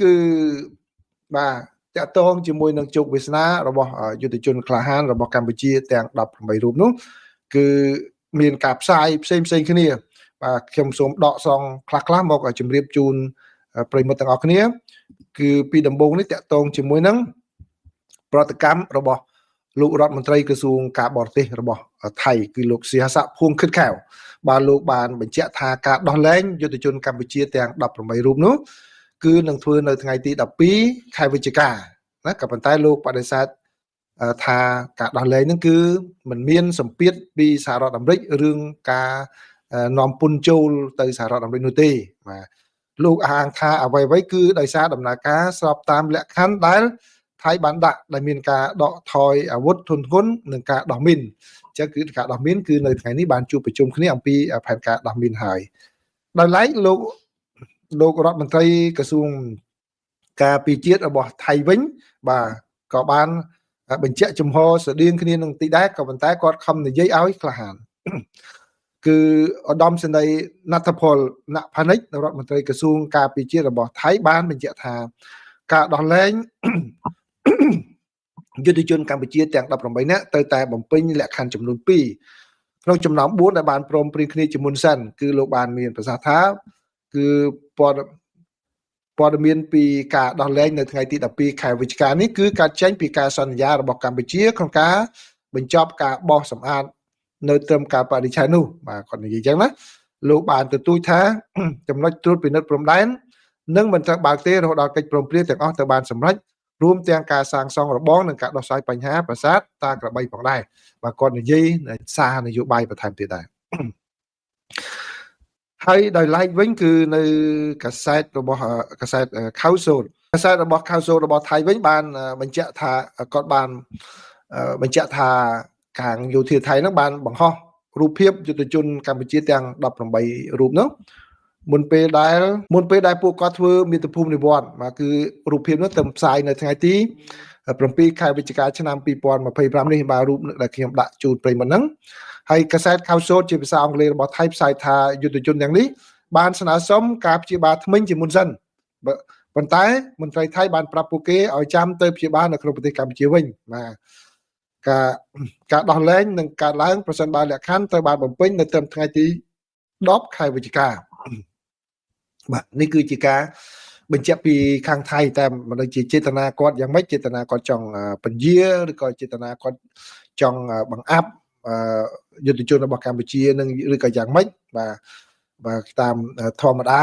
គឺបាទតាក់ទងជាមួយនឹងជោគវាសនារបស់យុទ្ធជនក្លាហានរបស់កម្ពុជាទាំង18រូបនោះគឺមានការផ្សាយផ្សេងគ្នាបាទខ្ញុំសូមដកសងខ្លះមកជម្រាបជូនប្រិយមិត្តទាំងអស់គ្នាគឺពីដំបូងនេះតាក់ទងជាមួយនឹងប្រតិកម្មរបស់លោករដ្ឋមន្ត្រីក្រសួងការបរទេសរបស់ថៃគឺលោកសីហស័កភួងខិតខែវបាទលោកបានបញ្ជាក់ថាការដោះលែងយុទ្ធជនកម្ពុជាទាំង18រូបនោះគឺនឹងធ្វើនៅថ្ងៃទី12ខែវិច្ឆិកាណាក៏ប៉ុន្តែលោកបដិសេធថាការដោះលែងហ្នឹងគឺមិនមានសម្ពាធពីសហរដ្ឋអាមេរិករឿងការនាំពន្ធចូលទៅសហរដ្ឋអាមេរិកនោះទេបាទលោកអះអាងថាអ្វីៗគឺដោយសារដំណើរការស្របតាមលក្ខខណ្ឌដែលថៃបានដាក់ដែលមានការដកថយអាវុធធុនធ្ងន់និងការដោះមីនអញ្ចឹងគឺការដោះមីនគឺនៅថ្ងៃនេះបានជួបប្រជុំគ្នាអំពីផែនការដោះមីនហើយដោយឡែកលោករដ្ឋមន្ត្រីក្រសួងការពារជាតិរបស់ថៃវិញបាទក៏បានបញ្ជាក់ចំហស្តីងគ្នានឹងទីដែរក៏ប៉ុន្តែគាត់ខំនិយាយឲ្យក្លាហានគឺឧត្តមសេនីយ៍ណដ្ឋផលណផានិចរដ្ឋមន្ត្រីក្រសួងការពារជាតិរបស់ថៃបានបញ្ជាក់ថាការដោះលែងយុទ្ធជនកម្ពុជាទាំង18នាក់ទៅតែបំពេញលក្ខខណ្ឌចំនួន2ក្នុងចំណោម4ដែលបានព្រមព្រៀងគ្នាជាមុនសិនគឺលោកបានមានប្រសាសន៍ថាគឺព័ត៌មានពីការដោះលែងនៅថ្ងៃទី12ខែវិច្ឆិកានេះគឺការចេញពីការសន្យារបស់កម្ពុជាក្នុងការបញ្ចប់ការបោះសម្អាតនៅត្រឹមការបរិច្ឆេទនោះបាទគាត់និយាយចឹងណាលោកបានទទូចថាចំណុចត្រួតពិនិត្យព្រំដែននឹងមិនត្រូវបើកទេរហូតដល់កិច្ចព្រមព្រៀងទាំងអស់ទៅបានសម្រេចរួមទាំងការសាងសង់របងនិងការដោះស្រាយបញ្ហាប្រាសាទតាក្របីផងដែរបាទគាត់និយាយសារនយោបាយបន្ថែមទៀតដែរហើយដោយឡែកវិញគឺនៅកាសែតរបស់កាសែតខៅសូតកាសែតរបស់ខៅសូតរបស់ថៃវិញបានបញ្ជាក់ថាគាត់បានបញ្ជាក់ថាខាងយោធាថៃហ្នឹងបានបង្ហោះរូបភាពយុទ្ធជនកម្ពុជាទាំង18រូបនោះមុនពេលដែលពួកគាត់ធ្វើមាតុភូមិនិវត្តន៍បាទគឺរូបភាពនោះទៅផ្សាយនៅថ្ងៃទី7ខែវិច្ឆិកាឆ្នាំ2025នេះបាទរូបដែលខ្ញុំដាក់ជូនប្រិយមិត្តហ្នឹងហើយកាសែតខៅសូតជាភាសាអង់គ្លេសរបស់ថៃផ្សាយថាយុទ្ធជនទាំងនេះបានស្នើសុំការព្យាបាលថ្មីជាមុនសិនប៉ុន្តែមន្ត្រីថៃបានប្រាប់ពួកគេឲ្យចាំទៅព្យាបាលនៅក្នុងប្រទេសកម្ពុជាវិញបាទការដោះលែងនឹងកើតឡើងប្រសិនបើលក្ខខណ្ឌត្រូវបានបំពេញនៅត្រឹមថ្ងៃទី10ខែវិច្ឆិកាបាទនេះគឺជាការបញ្ជាក់ពីខាងថៃតែមិនដឹងជាចេតនាគាត់យ៉ាងម៉េចចេតនាគាត់ចង់ពន្យាឬក៏ចេតនាគាត់ចង់បង្អាប់យុទ្ធជនរបស់កម្ពុជានឹងឬក៏យ៉ាងម៉េចបាទតាមធម្មតា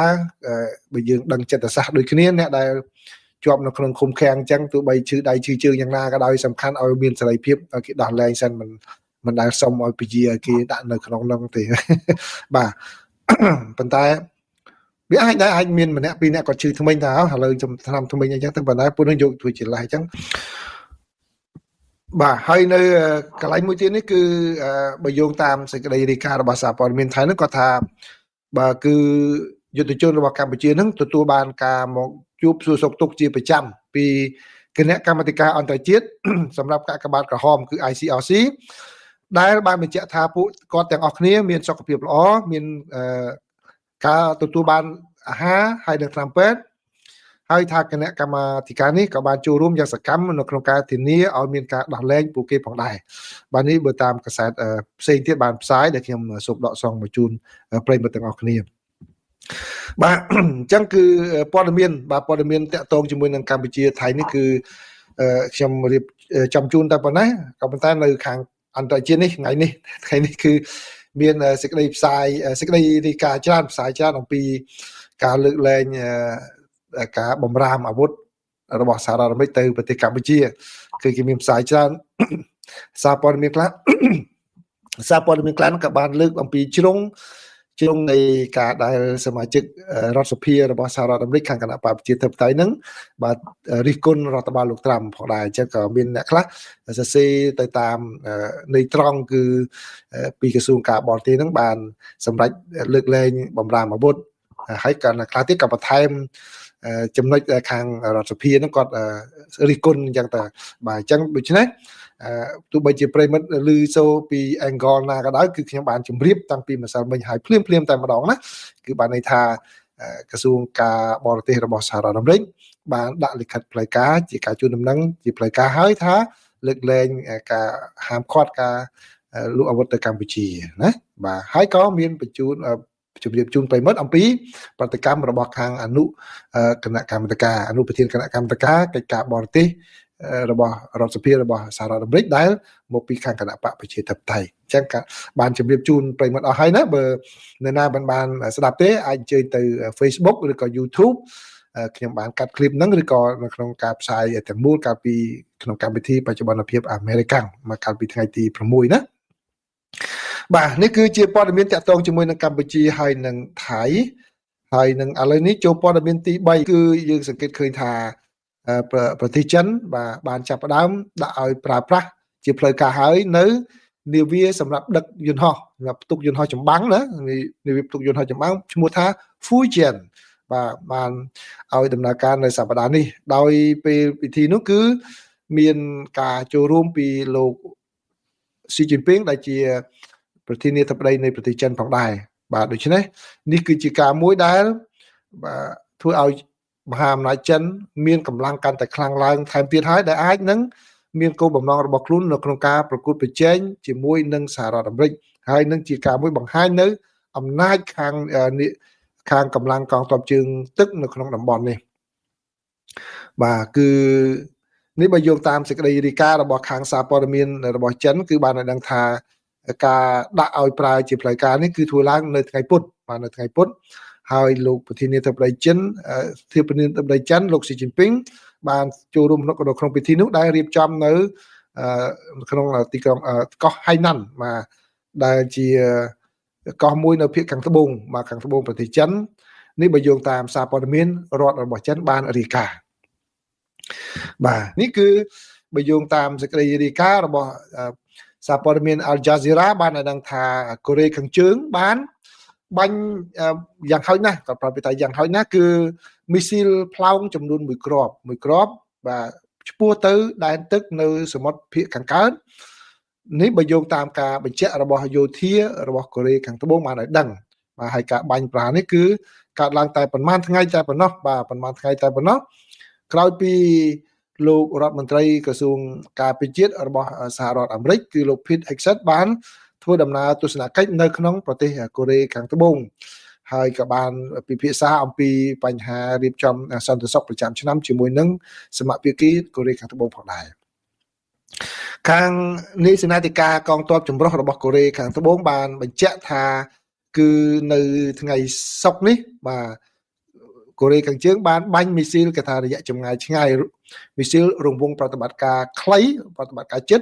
បើយើងដឹងចិត្តសាស្ត្រដូចគ្នាអ្នកដែលជាប់នៅក្នុងឃុំឃាំងអញ្ចឹងទោះបីឈឺដៃឈឺជើងយ៉ាងណាក៏ដោយសំខាន់ឲ្យមានសេរីភាពឲ្យគេដោះលែងសិនមិនដែលសុំឲ្យពជាឲ្យគេដាក់នៅក្នុងនោះទេបាទប៉ុន្តែវាអាចមានម្នាក់ពីរនាក់គាត់ឈឺថ្មិញថាឥឡូវខ្ញុំថ្នាំថ្មិញអីចឹងទៅប៉ុន្តែពួកនឹងយកធ្វើជាលេសអញ្ចឹងបាទហើយនៅកន្លែងមួយទៀតនេះគឺបើយោងតាមសេចក្តីរាយការណ៍របស់សារព័ត៌មានថៃនោះគាត់ថាបាទគឺយុទ្ធជនរបស់កម្ពុជានឹងទទួលបានការមកជួបសួរសុខទុក្ខជាប្រចាំពីគណៈកម្មាធិការអន្តរជាតិសម្រាប់កាកបាទក្រហមគឺ ICRC ដែលបានបញ្ជាក់ថាពួកគាត់ទាំងអស់គ្នាមានសុខភាពល្អមានការទទួលបានអាហារហើយនឹងថ្នាំពេទ្យហើយថាគណៈកម្មាធិការនេះក៏បានចូលរួមយ៉ាងសកម្មនៅក្នុងការធានាឲ្យមានការដោះលែងពួកគេផងដែរបាទនេះបើតាមកាសែតផ្សេងទៀតបានផ្សាយដែលខ្ញុំសូមដកសងមកជូនប្រិយមិត្តទាំងអស់គ្នាបាទអញ្ចឹងគឺព័ត៌មានតាក់ទងជាមួយនឹងកម្ពុជាថៃនេះគឺខ្ញុំរៀបចំជូនតែប៉ុណ្ណេះក៏ប៉ុន្តែនៅខាងអន្តរជាតិនេះថ្ងៃនេះគឺមានសេចក្តីផ្សាយសេចក្តីរាយការណ៍ច្រើនផ្សាយច្រើនអំពីការលើកលែងការបំរាមអាវុធរបស់សហរដ្ឋអាមេរិកទៅប្រទេសកម្ពុជាគឺគេមានផ្សាយច្រើនសារព័ត៌មានខ្លះក៏បានលើកអំពីជ្រុងនៃការដែលសមាជិករដ្ឋសភារបស់សហរដ្ឋអាមេរិកខាងគណៈបកប្រជាធិបតេយ្យហ្នឹងបាទរិះគន់រដ្ឋបាលលោកត្រាំផងដែរអញ្ចឹងក៏មានអ្នកខ្លះសរសេរទៅតាមនៃត្រង់គឺពីក្រសួងការបរទេសហ្នឹងបានសម្រេចលើកលែងបំរាមអាវុធហើយក៏ខ្លះទៀតក៏បន្ថែមចំណុចខាងរដ្ឋសភាហ្នឹងគាត់រិះគន់អញ្ចឹងតើបាទអញ្ចឹងដូច្នេះទោះបីជាប្រិមិត្តឮសូពី angle ណាក៏ដោយគឺខ្ញុំបានជម្រាបតាំងពីម្សិលមិញហើយភ្លាមតែម្ដងណាគឺបានន័យថាក្រសួងការបរទេសរបស់សហរដ្ឋអាមេរិក បានដាក់លិខិតផ្លូវការជាការជូនដំណឹងជាផ្លូវការហើយថាលើកលែងការហាមឃាត់ការលក់អាវុធទៅកម្ពុជាណាបាទហើយក៏មានបញ្ជូនជម្រាបជូនប្រិមិត្តអំពីប្រតិកម្មរបស់ខាងគណៈកម្មាធិការអនុប្រធានគណៈកម្មាធិការកិច្ចការបរទេសរបស់រដ្ឋសភារបស់សហរដ្ឋអាមេរិកដែលមកពីខាងគណៈបកប្រជាធិបតេយ្យអញ្ចឹងបានជម្រាបជូនប្រិមិត្តអស់ហើយណាបើនៅណាបានស្ដាប់ទេអាចអញ្ជើញទៅ Facebook ឬក៏ YouTube ខ្ញុំបានកាត់คลิปហ្នឹងឬក៏នៅក្នុងការផ្សាយទាំងមូលកាលពីក្នុងកម្មវិធីបច្ចុប្បន្នភាពអាមេរិកាំងមកកាលពីថ្ងៃទី6ណាបាទនេះគឺជាព័ត៌មានតាក់ទងជាមួយនឹងកម្ពុជាហើយនឹងថៃហើយនឹងឥឡូវនេះចូលព័ត៌មានទី3គឺយើងសង្កេតឃើញថាប្រទេសចិនបាទបានចាប់ផ្ដើមដាក់ឲ្យប្រើប្រាស់ជាផ្លូវការហើយនៅនាវាសម្រាប់ដឹកយន្តហោះសម្រាប់ផ្ទុកយន្តហោះចម្បាំងណានាវាផ្ទុកយន្តហោះចម្បាំងឈ្មោះថា Fujian បាទបានឲ្យដំណើរការនៅសប្តាហ៍នេះដោយពេលពិធីនោះគឺមានការចូលរួមពីលោកស៊ីជីនពីងដែលជាប្រធានាធិបតីនៃប្រទេសចិនផងដែរបាទដូច្នេះនេះគឺជាការមួយដែលបាទធ្វើឲ្យមហាអំណាចចិនមានកម្លាំងកាន់តែខ្លាំងឡើងថែមទៀតហើយដែលអាចនឹងមានគោលបំណងរបស់ខ្លួននៅក្នុងការប្រកួតប្រជែងជាមួយនឹងសហរដ្ឋអាមេរិកហើយនឹងជាការមួយបង្ហាញនៅអំណាចខាងកម្លាំងកងទ័ពជើងទឹកនៅក្នុងតំបន់នេះបាទគឺនេះបើយោងតាមសេចក្តីរាយការណ៍របស់ខាងសារព័ត៌មានរបស់ចិនគឺបានឲ្យដឹងថាការដាក់ឲ្យប្រើជាផ្លូវការនេះគឺធ្វើឡើងនៅថ្ងៃពុធបាទនៅថ្ងៃពុធហើយលោកប្រធានាធិបតីចិនលោកស៊ីជីនពីងបានចូលរួមក្នុងពិធីនោះដែលរៀបចំនៅក្នុងទីក្រុងកោះហៃណាន់បាទដែលជាកោះមួយនៅភាគខាងត្បូងបាទខាងត្បូងប្រទេសចិននេះបើយោងតាមសារព័ត៌មានរដ្ឋរបស់ចិនបានរាយការណ៍បាទនេះគឺបើយោងតាមសេចក្តីរាយការណ៍របស់សារព័ត៌មាន Al Jazeera បានឲ្យដឹងថាកូរ៉េខាងជើងបានបាញ់យ៉ាងហោចណាស់ក៏ប្រាប់ថាយ៉ាងហោចណាស់គឺមីស៊ីលផ្លោងចំនួន1គ្រាប់បាទឆ្ពោះទៅដែនទឹកនៅសមុទ្រភាគខាងកើតនេះបើយោងតាមការបញ្ជាក់របស់យោធារបស់កូរ៉េខាងត្បូងបានឲ្យដឹងបាទហើយការបាញ់ប្រានេះគឺកើតឡើងតែប្រហែលថ្ងៃតែប៉ុណ្ណោះបាទប្រហែលថ្ងៃតែប៉ុណ្ណោះក្រោយពីលោករដ្ឋមន្ត្រីក្រសួងការពារជាតិរបស់សហរដ្ឋអាមេរិកគឺលោក Pete Hegseth បានធ្វើដំណើរទស្សនកិច្ចនៅក្នុងប្រទេសកូរ៉េខាងត្បូងហើយក៏បានពិភាក្សាអំពីបញ្ហារៀបចំសន្តិសុខប្រចាំឆ្នាំជាមួយនឹងសមាភាគីកូរ៉េខាងត្បូងផងដែរខាងនាយសេនាធិការកងទ័ពចម្រុះរបស់កូរ៉េខាងត្បូងបានបញ្ជាក់ថាគឺនៅថ្ងៃសុក្រនេះបាទកូរ៉េខាងជើងបានបាញ់មីស៊ីលគេថារយៈចម្ងាយឆ្ងាយមីស៊ីលរង្វង់ប្រតិបត្តិការខ្លីប្រតិបត្តិការជិត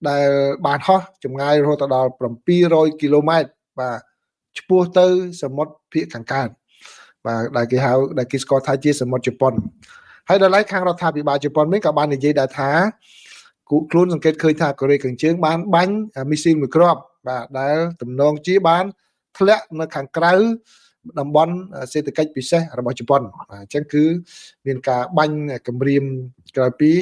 ដែលបានហោះចម្ងាយរហូតដល់700គីឡូម៉ែត្របាទឆ្ពោះទៅសមុទ្រភាគខាងកើតបាទដែលគេស្គាល់ថាជាសមុទ្រជប៉ុនហើយដល់ឡែកខាងរដ្ឋាភិបាលជប៉ុនវិញក៏បាននិយាយដែរថាខ្លួនសង្កេតឃើញថាកូរ៉េខាងជើងបានបាញ់មីស៊ីលមួយគ្រាប់បាទដែលទំនងជាបានធ្លាក់នៅខាងក្រៅតំបន់សេដ្ឋកិច្ចពិសេសរបស់ជប៉ុនអញ្ចឹងគឺមានការបាញ់គម្រាមក្រោយពី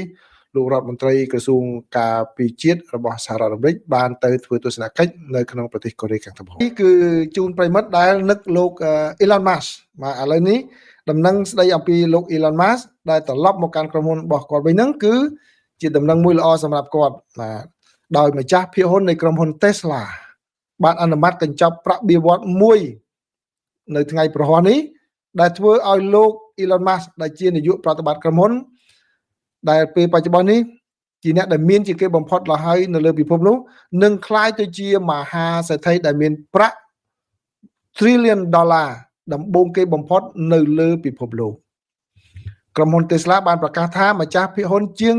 លោករដ្ឋមន្ត្រីក្រសួងការពារជាតិរបស់សហរដ្ឋអាមេរិកបានទៅធ្វើទស្សនកិច្ចនៅក្នុងប្រទេសកូរ៉េខាងត្បូងនេះគឺជូនប្រិមិត្តដែលនឹកលោក Elon Musk បាទឥឡូវនេះដំណឹងស្ដីអំពីលោក Elon Musk ដែលត្រឡប់មកកាន់ក្រុមហ៊ុនរបស់គាត់វិញហ្នឹងគឺជាដំណឹងមួយល្អសម្រាប់គាត់បាទដោយម្ចាស់ភាគហ៊ុននៃក្រុមហ៊ុន Tesla បានអនុម័តកញ្ចប់ប្រាក់បៀវត្សមួយនៅថ្ងៃប្រហ័សនេះដែលធ្វើឲ្យលោក Elon Musk ដែលជានាយកប្រតិបត្តិក្រុមហ៊ុនដែលពេលបច្ចុប្បន្ននេះជាអ្នកដែលមានជាគេបំផុតដល់ហើយនៅលើពិភពនោះនឹងក្លាយទៅជាមហាសេដ្ឋីដែលមានប្រាក់ $1 trillion ដំបូងគេបំផុតនៅលើពិភពលោកក្រុមហ៊ុន Tesla បានប្រកាសថាម្ចាស់ភាគហ៊ុនជាង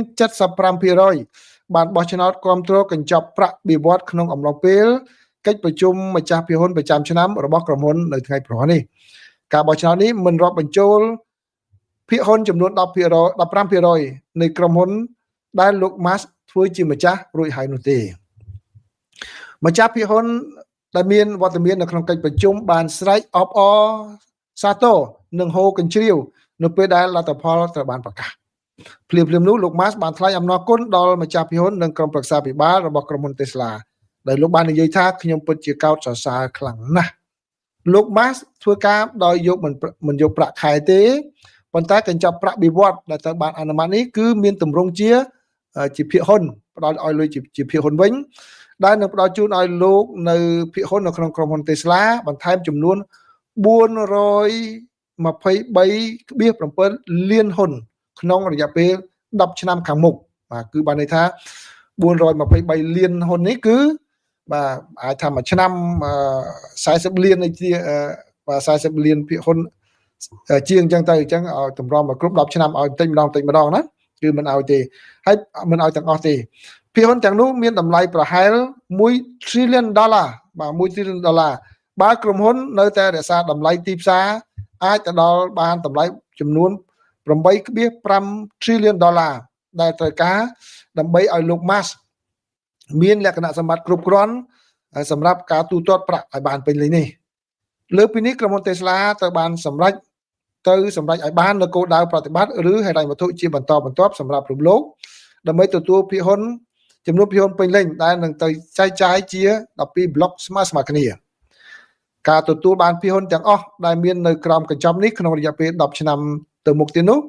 75% បានបោះឆ្នោតគ្រប់គ្រងកញ្ចប់ប្រាក់បៀវត្សក្នុងអំឡុងពេលកិច្ចប្រជុំម្ចាស់ភាគហ៊ុនប្រចាំឆ្នាំរបស់ក្រុមហ៊ុននៅថ្ងៃប្រហ័សនេះការបោះឆ្នោតនេះមិនរាប់បញ្ចូលភាគហ៊ុនចំនួន 15% នៃក្រុមហ៊ុនដែលលោក Musk ធ្វើជាម្ចាស់រួចហើយនោះទេម្ចាស់ភាគហ៊ុនដែលមានវត្តមាននៅក្នុងកិច្ចប្រជុំបានស្រែកអបអរសាទរនិងហូកញ្ជ្រៀវនៅពេលដែលលទ្ធផលត្រូវបានប្រកាសភ្លាមនោះលោក Musk បានថ្លែងអំណរគុណដល់ម្ចាស់ភាគហ៊ុននិងក្រុមប្រឹក្សាពិបាលរបស់ក្រុមហ៊ុន Tesla ដែលលោកបាននិយាយថាខ្ញុំពិតជាកោតសរសើរខ្លាំងណាស់លោក Musk ធ្វើការដោយមិនយកប្រាក់ខែទេ ប៉ុន្តែកញ្ចប់ប្រាក់បៀវត្សដែលត្រូវបានអនុម័តនេះគឺមានទម្រង់ជាភាគហ៊ុនផ្ដល់ឲ្យលុយជាភាគហ៊ុនវិញដែលនឹងផ្ដល់ជូនឲ្យលោកនៅភាគហ៊ុននៅក្នុងក្រុមហ៊ុន Tesla បន្ថែមចំនួន423.7 លានហ៊ុនក្នុងរយៈពេល10ឆ្នាំខាងមុខបាទគឺបានន័យថា423លានហ៊ុននេះគឺបាទអាចថាមួយឆ្នាំ40លាននេះជា40លានភាគហ៊ុនជាងអញ្ចឹងទៅអញ្ចឹងឲ្យតម្រាំមកគ្រប់10ឆ្នាំឲ្យបន្តិចម្ដងណាគឺមិនឲ្យទេហើយមិនឲ្យទាំងអស់ទេភាគហ៊ុនទាំងនោះមានតម្លៃប្រហែល$1 trillion បាទ$1 trillion បើក្រុមហ៊ុននៅតែរក្សាតម្លៃទីផ្សារអាចទៅដល់បានតម្លៃចំនួន$8.5 trillion ដែលត្រូវការដើម្បីឲ្យលោក Musk មានលក្ខណៈសម្បត្តិគ្រប់គ្រាន់សម្រាប់ការទូទាត់ប្រាក់ឲ្យបានពេញលេញនេះលើពីនេះក្រុមហ៊ុន Tesla ត្រូវបានសម្រេចឲ្យបាននៅគោលដៅប្រតិបត្តិឬហិរញ្ញវត្ថុជាបន្តបន្ទាប់សម្រាប់រំលោភដើម្បីទទួលភាគហ៊ុនចំនួនភាគហ៊ុនពេញលេញដែលនឹងទៅចែកចាយជា12ប្លុកស្មើគ្នាការទទួលបានភាគហ៊ុនទាំងអស់ដែលមាននៅក្រោមកញ្ចប់នេះក្នុងរយៈពេល10ឆ្នាំទៅមុខទៀតនោះ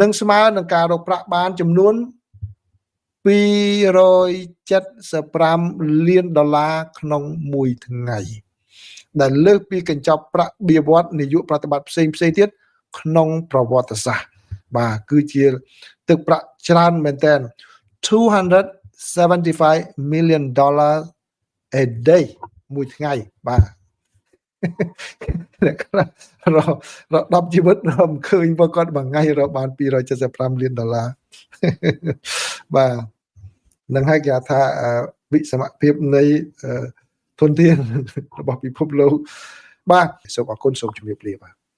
នឹងស្មើនឹងការរកប្រាក់បានចំនួន$275 លានក្នុងមួយថ្ងៃដែលលើសពីកញ្ចប់ប្រាក់បៀវត្សនាយកប្រតិបត្តិផ្សេងទៀតក្នុងប្រវត្តិសាស្ត្របាទគឺជាទឹកប្រាក់ច្រើនមែនទែន$275 million a day មួយថ្ងៃបាទរក10ជីវិតរកឃើញបើគាត់មួយថ្ងៃរកបាន$275 លានបាទនឹងហើយគេថាវិសមភាពនៃធនធានរបស់ពិភពលោកបាទសូមអរគុណសូមជម្រាបលាបាទ